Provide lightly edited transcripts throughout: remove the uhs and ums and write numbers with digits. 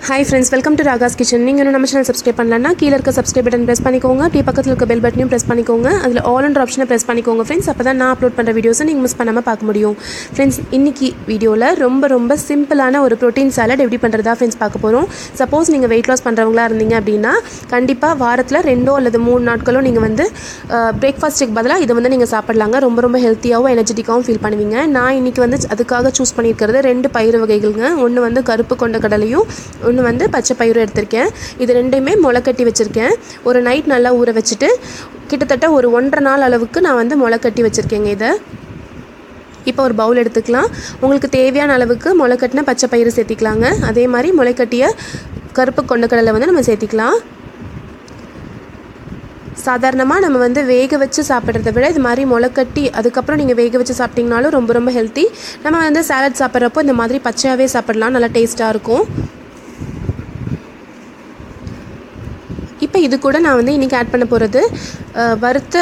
Hi friends, welcome to Ragas kitchen. நீங்க இன்னும் நம்ம சேனல் சப்ஸ்கிரைப் பண்ணலனா கீழ இருக்க subscribe button press பண்ணிக்கோங்க. அப்படியே பக்கத்துல இருக்க bell button press பண்ணிக்கோங்க. அதுல all என்ற ஆப்ஷனை press பண்ணிக்கோங்க friends. அப்பதான் நான் அப்லோட் பண்ற வீடியோஸை நீங்க மிஸ் பண்ணாம பார்க்க முடியும். friends, இன்னைக்கு வீடியோல ரொம்ப சிம்பிளான ஒரு protein salad எப்படி பண்றதா friends பார்க்க போறோம். சப்போஸ் நீங்க weight loss பண்றவங்களா இருந்தீங்க அப்படினா கண்டிப்பா வாரத்துல 2 அல்லது 3 நாட்களோ நீங்க வந்து பிரேக்ஃபாஸ்ட்க்கு பதிலா இத வந்து நீங்க சாப்பிடலாங்க. ரொம்ப ஹெல்த்தியாவும் எனர்ஜெட்டிக்காவும் ஃபீல் பண்ணுவீங்க. நான் இன்னைக்கு வந்து அதுக்காக சூஸ் பண்ணியிருக்கிறது 2 பயிறு வகைகள்ங்க. ஒன்னு வந்து கருப்பு கொண்ட கடலையும் ஒன்று வந்து பச்சை பயிறு எடுத்திருக்கேன். இது ரெண்டையுமே முளைக்கட்டி வச்சுருக்கேன். ஒரு நைட் நல்லா ஊற வச்சுட்டு கிட்டத்தட்ட ஒரு 1.5 நாள் அளவுக்கு நான் வந்து முளைக்கட்டி வச்சுருக்கேங்க. இதை இப்போ ஒரு பவுல் எடுத்துக்கலாம். உங்களுக்கு தேவையான அளவுக்கு முளைக்கட்டின பச்சை பயிறு சேர்த்திக்கலாங்க. அதே மாதிரி முளைக்கட்டிய கருப்பு கொண்டக்கடலை வந்து நம்ம சேர்த்திக்கலாம். சாதாரணமாக நம்ம வந்து வேக வச்சு சாப்பிட்றத விட இது மாதிரி முளைக்கட்டி அதுக்கப்புறம் நீங்கள் வேக வச்சு சாப்பிட்டிங்கனாலும் ரொம்ப ஹெல்த்தி. நம்ம வந்து சாலட் சாப்பிட்றப்போ இந்த மாதிரி பச்சையாகவே சாப்பிடலாம், நல்லா டேஸ்ட்டாக இருக்கும். இப்போ இது கூட நான் வந்து இன்றைக்கி ஆட் பண்ண போகிறது வறுத்த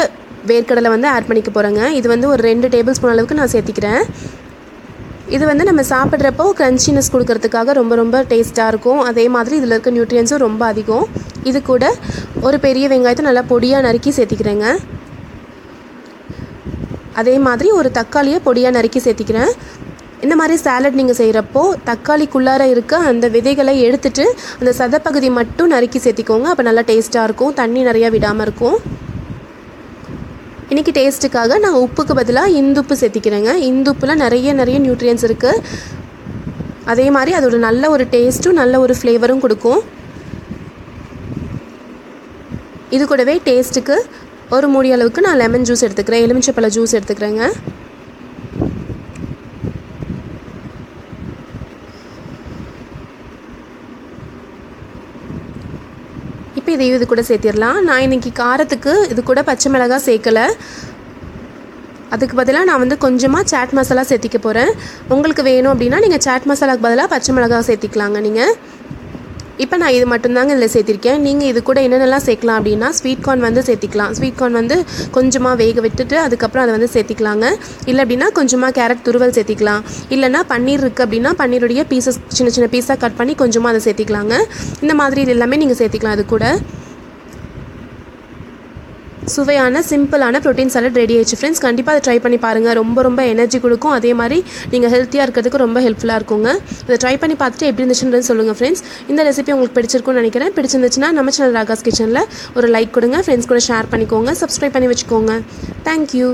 வேர்க்கடலை வந்து ஆட் பண்ணிக்க போகிறேங்க. இது வந்து ஒரு 2 டேபிள் ஸ்பூன் அளவுக்கு நான் சேர்த்திக்கிறேன். இது வந்து நம்ம சாப்பிட்றப்போ க்ரன்ச்சினஸ் கொடுக்கறதுக்காக ரொம்ப டேஸ்ட்டாக இருக்கும். அதே மாதிரி இதில் இருக்க நியூட்ரியன்ஸும் ரொம்ப அதிகம். இது கூட ஒரு பெரிய வெங்காயத்தை நல்லா பொடியாக நறுக்கி சேர்த்திக்கிறேங்க. அதே மாதிரி ஒரு தக்காளியை பொடியாக நறுக்கி சேர்த்திக்கிறேன். இந்த மாதிரி சாலட் நீங்கள் செய்கிறப்போ தக்காளிக்குள்ளார இருக்க அந்த விதைகளை எடுத்துட்டு அந்த சதப்பகுதி மட்டும் நறுக்கி சேர்த்திக்கோங்க. அப்போ நல்லா டேஸ்ட்டாக இருக்கும், தண்ணி நிறையா விடாமல் இருக்கும். இன்றைக்கி டேஸ்ட்டுக்காக நான் உப்புக்கு பதிலாக இந்துப்பு சேர்த்திக்கிறேங்க. இந்துப்பில் நிறைய நியூட்ரியன்ஸ் இருக்குது. அதே மாதிரி அதோட நல்ல ஒரு டேஸ்ட்டும் நல்ல ஒரு ஃப்ளேவரும் கொடுக்கும். இது கூடவே டேஸ்ட்டுக்கு ஒரு மூடி அளவுக்கு நான் லெமன் ஜூஸ் எடுத்துக்கிறேன், எலுமிச்சைப்பழ ஜூஸ் எடுத்துக்கிறேங்க. இப்போ இதையும் இது கூட சேர்த்திடலாம். நான் இன்றைக்கி காரத்துக்கு இது கூட பச்சை மிளகாய் சேர்க்கலை. அதுக்கு பதிலாக நான் வந்து கொஞ்சமாக சாட் மசாலா சேர்த்திக்க போகிறேன். உங்களுக்கு வேணும் அப்படின்னா நீங்கள் சாட் மசாலாவுக்கு பதிலாக பச்சை மிளகாய் சேர்த்திக்கலாங்க நீங்கள். இப்போ நான் இது மட்டும்தாங்க இதில் சேர்த்திருக்கேன். நீங்கள் இது கூட என்னென்னலாம் சேர்க்கலாம் அப்படின்னா ஸ்வீட் கார்ன் வந்து சேர்த்திக்கலாம். ஸ்வீட் கார்ன் வந்து கொஞ்சமாக வேக விட்டுட்டு அதுக்கப்புறம் அதை வந்து சேர்த்திக்கலாங்க. இல்லை அப்படின்னா கொஞ்சமாக கேரட் துருவல் சேர்த்திக்கலாம். இல்லைனா பன்னீர் இருக்குது அப்படின்னா பன்னீருடைய பீசஸ் சின்ன பீஸாக கட் பண்ணி கொஞ்சமாக அதை சேர்த்திக்கலாங்க. இந்த மாதிரி இது எல்லாமே நீங்கள் சேர்த்திக்கலாம். அது கூட சுவையான சிம்பிளான ப்ரோட்டீன் சாலட் ரெடி ஆயிடுச்சு ஃப்ரெண்ட்ஸ். கண்டிப்பாக அதை ட்ரை பண்ணி பாருங்கள். ரொம்ப எனர்ஜி கொடுக்கும். அதே மாதிரி நீங்கள் ஹெல்த்தியாக இருக்கிறதுக்கு ரொம்ப ஹெல்ப்ஃபுல்லாக இருக்குங்க. இதை ட்ரை பண்ணி பார்த்துட்டு எப்படி இருந்துச்சுன்றது சொல்லுங்கள் ஃப்ரெண்ட்ஸ். இந்த ரெசிபி உங்களுக்கு பிடிச்சிருக்கும்னு நினைக்கிறேன். பிடிச்சிருந்துச்சுன்னா நம்ம சேனல் ராகாஸ் கிச்சனில் ஒரு லைக் கொடுங்க. ஃப்ரெண்ட்ஸ் கூட ஷேர் பண்ணிக்கோங்க, சப்ஸ்கிரைப் பண்ணி வச்சுக்கோங்க. தேங்க்யூ.